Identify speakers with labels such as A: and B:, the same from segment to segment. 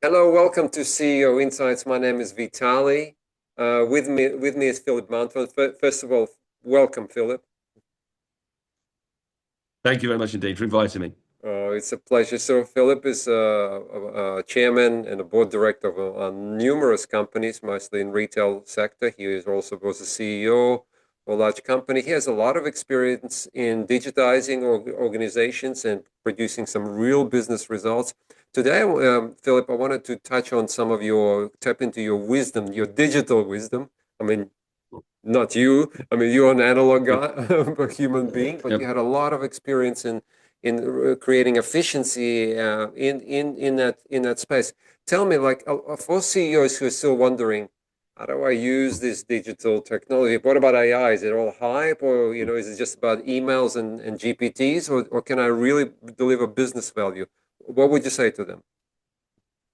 A: Hello, welcome to CEO Insights. My name is Vitali. With me is Philip Mountford. First of all, welcome, Philip.
B: Thank you very much indeed for inviting me.
A: It's a pleasure. So, Philip is a chairman and a board director of numerous companies, mostly in retail sector. He is also was a CEO of a large company. He has a lot of experience in digitizing organizations and producing some real business results. Today, Philip, I wanted to touch on tap into your wisdom, your digital wisdom. I mean, not you. I mean, you're an analog
B: Yep.
A: guy, a human being, but you
B: Yep.
A: had a lot of experience in creating efficiency in that space. Tell me, like, for CEOs who are still wondering, how do I use this digital technology? What about AI? Is it all hype, or is it just about emails and GPTs, or can I really deliver business value? What would you say to them?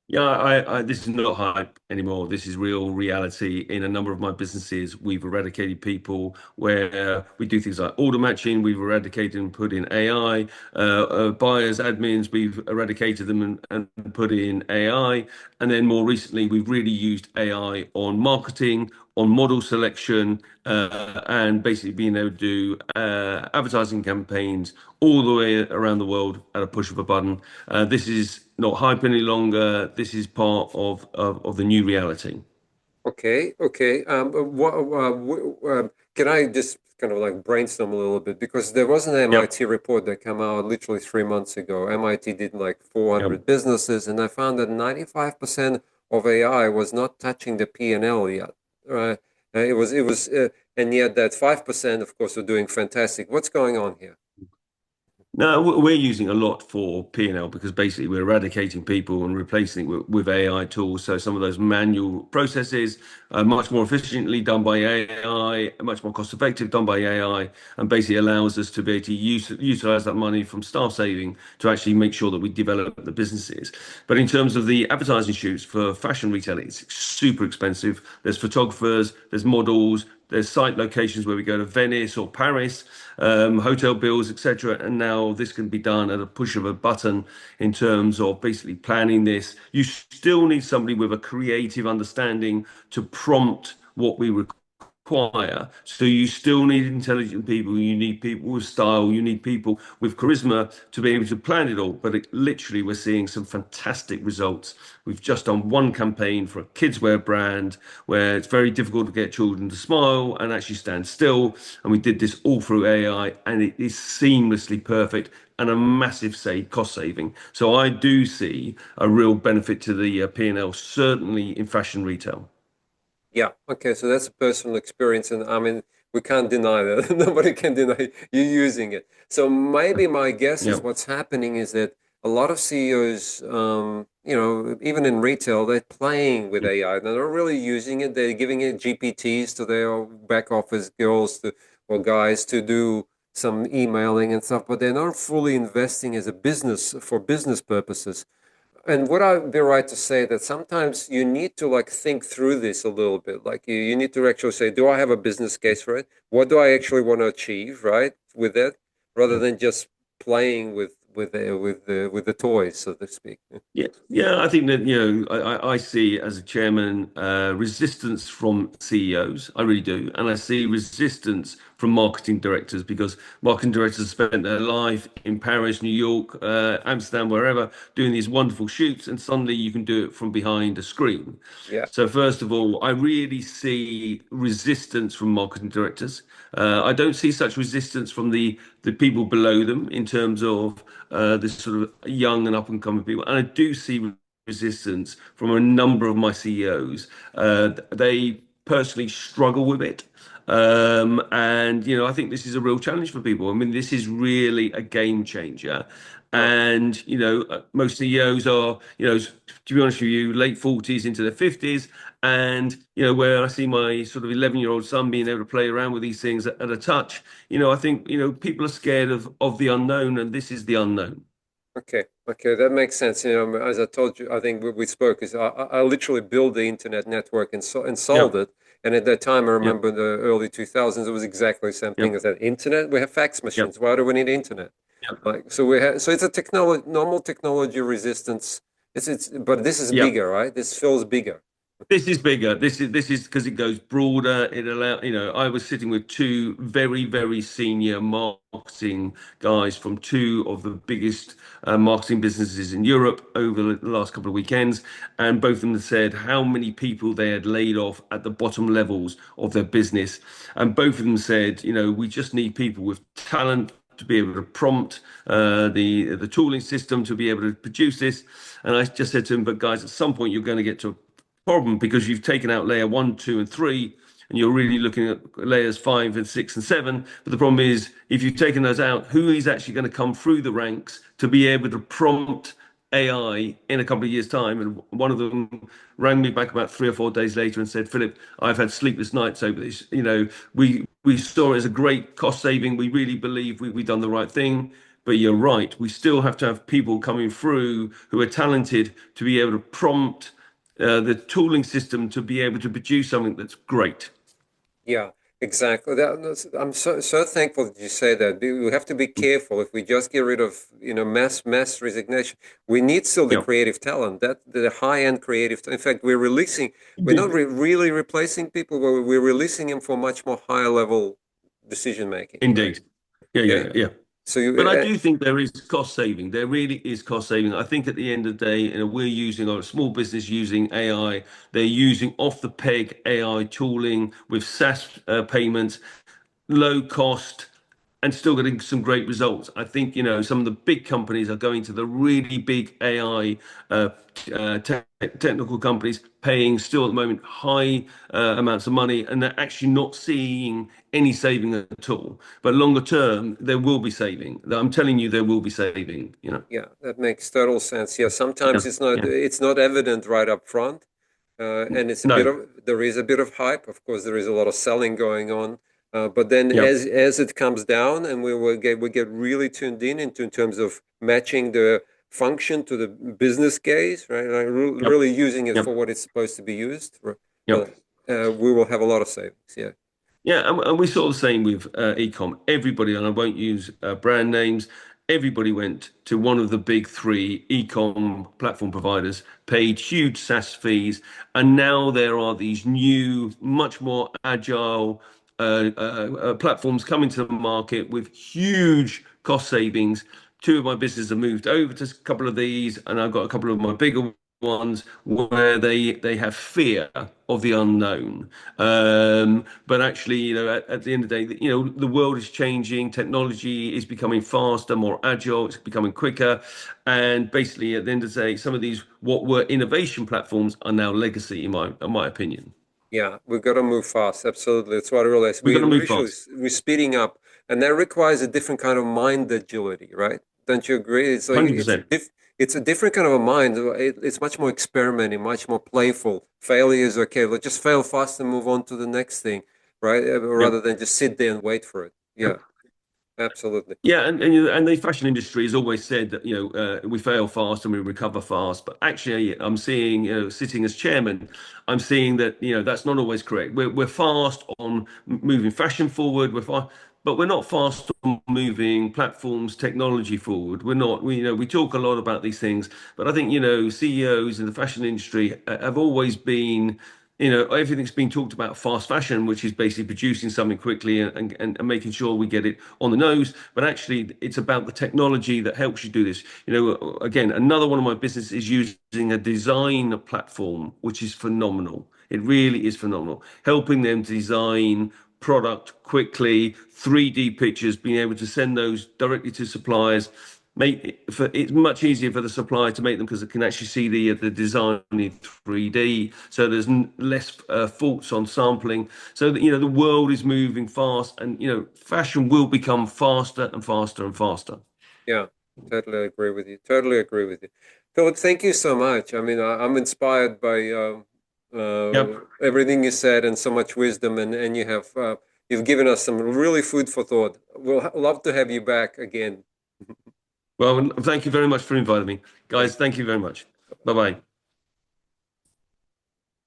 B: Yeah, this is not hype anymore. This is real reality. In a number of my businesses, we've eradicated people where we do things like order matching. We've eradicated and put in AI. Buyers, admins, we've eradicated them and put in AI. And then more recently, we've really used AI on marketing, on model selection, and basically being able to do advertising campaigns all the way around the world at a push of a button. This is not hype any longer. This is part of the new reality.
A: Okay, okay. Can I just kind of like brainstorm a little bit? Because there was an
B: Yep.
A: MIT report that came out literally 3 months ago. MIT did like
B: Yep.
A: 400 businesses, and I found that 95% of AI was not touching the P&L yet. Right? And yet that 5%, of course, are doing fantastic. What's going on here?
B: No, we're using a lot for P&L because basically we're eradicating people and replacing it with AI tools. So some of those manual processes are much more efficiently done by AI, much more cost effective done by AI, and basically allows us to be able to utilize that money from staff saving to actually make sure that we develop the businesses. But in terms of the advertising shoots for fashion retail, it's super expensive. There's photographers, there's models, there's site locations where we go to Venice or Paris, hotel bills, etc. And now this can be done at a push of a button in terms of basically planning this. You still need somebody with a creative understanding to prompt what we require. So you still need intelligent people. You need people with style. You need people with charisma to be able to plan it all. But literally, we're seeing some fantastic results. We've just done one campaign for a kids wear brand where it's very difficult to get children to smile and actually stand still. And we did this all through AI, and it is seamlessly perfect and a massive cost saving. So I do see a real benefit to the P&L, certainly in fashion retail.
A: Yeah. Okay. So that's a personal experience, and I mean, we can't deny that. Nobody can deny you using it. So maybe my guess is
B: Yeah.
A: what's happening is that a lot of CEOs, even in retail, they're playing with AI. They're not really using it. They're giving it GPTs to their back office girls or guys to do some emailing and stuff, but they're not fully investing as a business for business purposes. And would I be right to say that sometimes you need to like think through this a little bit? Like you need to actually say, do I have a business case for it? What do I actually want to achieve, right, with it, rather than just playing with the toys, so to speak.
B: Yeah, yeah, I think that, I see as a chairman resistance from CEOs. I really do. And I see resistance from marketing directors because marketing directors spent their life in Paris, New York, Amsterdam, wherever, doing these wonderful shoots, and suddenly you can do it from behind a screen.
A: Yeah.
B: So, first of all, I really see resistance from marketing directors. I don't see such resistance from the people below them in terms of this sort of young and up and coming people. And I do see resistance from a number of my CEOs. They personally struggle with it. And, I think this is a real challenge for people. I mean, this is really a game changer.
A: Oh,
B: And, most CEOs are, to be honest with you, late 40s into their 50s. And, where I see my sort of 11-year-old son being able to play around with these things at a touch, I think, people are scared of the unknown, and this is the unknown.
A: okay. Okay, that makes sense. As I told you, I think we spoke is I literally built the internet network and sold
B: Yep,
A: it. And at that time, I
B: yep,
A: remember the early 2000s, it was exactly the same thing
B: yep,
A: as that. Internet, we have fax
B: yep,
A: machines. Why do we need internet?
B: yep,
A: Like, so we have, so it's a technology, normal technology resistance but this is
B: Yeah.
A: bigger, right? This feels bigger.
B: This is bigger. This is because it goes broader. I was sitting with two very senior marketing guys from two of the biggest marketing businesses in Europe over the last couple of weekends, and both of them said how many people they had laid off at the bottom levels of their business, and both of them said, we just need people with talent to be able to prompt the tooling system to be able to produce this. And I just said to him, but guys, at some point you're going to get to problem because you've taken out layer one, two, and three, and you're really looking at layers five and six and seven. But the problem is, if you've taken those out, who is actually going to come through the ranks to be able to prompt AI in a couple of years' time? And one of them rang me back about 3 or 4 days later and said, Philip, I've had sleepless nights over this. We saw it as a great cost saving. We really believe we've done the right thing. But you're right. We still have to have people coming through who are talented to be able to prompt the tooling system to be able to produce something that's great.
A: Yeah, exactly. I'm so thankful that you say that. We have to be careful if we just get rid of, mass resignation. We need still the
B: Yeah,
A: creative talent, that the high-end creative. In fact, we're not
B: indeed,
A: really replacing people, but we're releasing them for much more higher level decision making, right?
B: indeed. Yeah,
A: Yeah.
B: yeah, yeah.
A: So you,
B: But I do think there is cost saving. There really is cost saving. I think at the end of the day, we're using our small business using AI. They're using off the peg AI tooling with SaaS payments, low cost, and still getting some great results. I think, some of the big companies are going to the really big AI technical companies, paying still at the moment high amounts of money, and they're actually not seeing any saving at all. But longer term, there will be saving. I'm telling you, there will be saving.
A: yeah, that makes total sense. Yeah,
B: Yeah,
A: sometimes
B: yeah.
A: it's not evident right up front, and
B: No,
A: there is a bit of hype. Of course, there is a lot of selling going on, but then
B: yeah,
A: as it comes down, and we get really tuned in terms of matching the function to the business case, right? Like
B: yep,
A: really using it
B: yep,
A: for what it's supposed to be used. Uh,
B: yep.
A: we will have a lot of savings. Yeah,
B: Yeah, and we saw the same with ecom. Everybody, and I won't use brand names, everybody went to one of the big three ecom platform providers, paid huge SaaS fees, and now there are these new, much more agile platforms coming to the market with huge cost savings. Two of my businesses have moved over to a couple of these, and I've got a couple of my bigger ones where they have fear of the unknown. But actually, at the end of the day, the world is changing. Technology is becoming faster, more agile. It's becoming quicker. And basically, at the end of the day, some of these what were innovation platforms are now legacy, in my opinion.
A: yeah, we've got to move fast. Absolutely, that's what I realized.
B: We've got to
A: We're
B: move
A: literally
B: fast.
A: we're speeding up, and that requires a different kind of mind agility, right? Don't you agree? It's like
B: 100%.
A: it's a different kind of a mind. It's much more experimenting, much more playful. Failure is okay. Let's just fail fast and move on to the next thing, right? Rather
B: Yep.
A: than just sit there and wait for it. Yeah,
B: Yep.
A: absolutely.
B: Yeah, and the fashion industry has always said that we fail fast and we recover fast. But actually, I'm seeing sitting as chairman, I'm seeing that that's not always correct. We're fast on moving fashion forward. But we're not fast on moving platforms, technology forward. We're not. We talk a lot about these things, but I think CEOs in the fashion industry have always been. Everything's been talked about fast fashion, which is basically producing something quickly and making sure we get it on the nose. But actually, it's about the technology that helps you do this. Again, another one of my businesses is using a design platform, which is phenomenal. It really is phenomenal. Helping them design product quickly, 3D pictures, being able to send those directly to suppliers it's much easier for the supplier to make them because it can actually see the design in 3D. So there's less faults on sampling. So that, the world is moving fast, and fashion will become faster and faster and faster.
A: Yeah, totally agree with you. Totally agree with you. Philip, thank you so much. I mean, I'm inspired by
B: Yep.
A: everything you said and so much wisdom, and you've given us some really food for thought. We'll love to have you back again.
B: Well, thank you very much for inviting me,
A: Thank
B: guys. Thank you very much. Bye bye.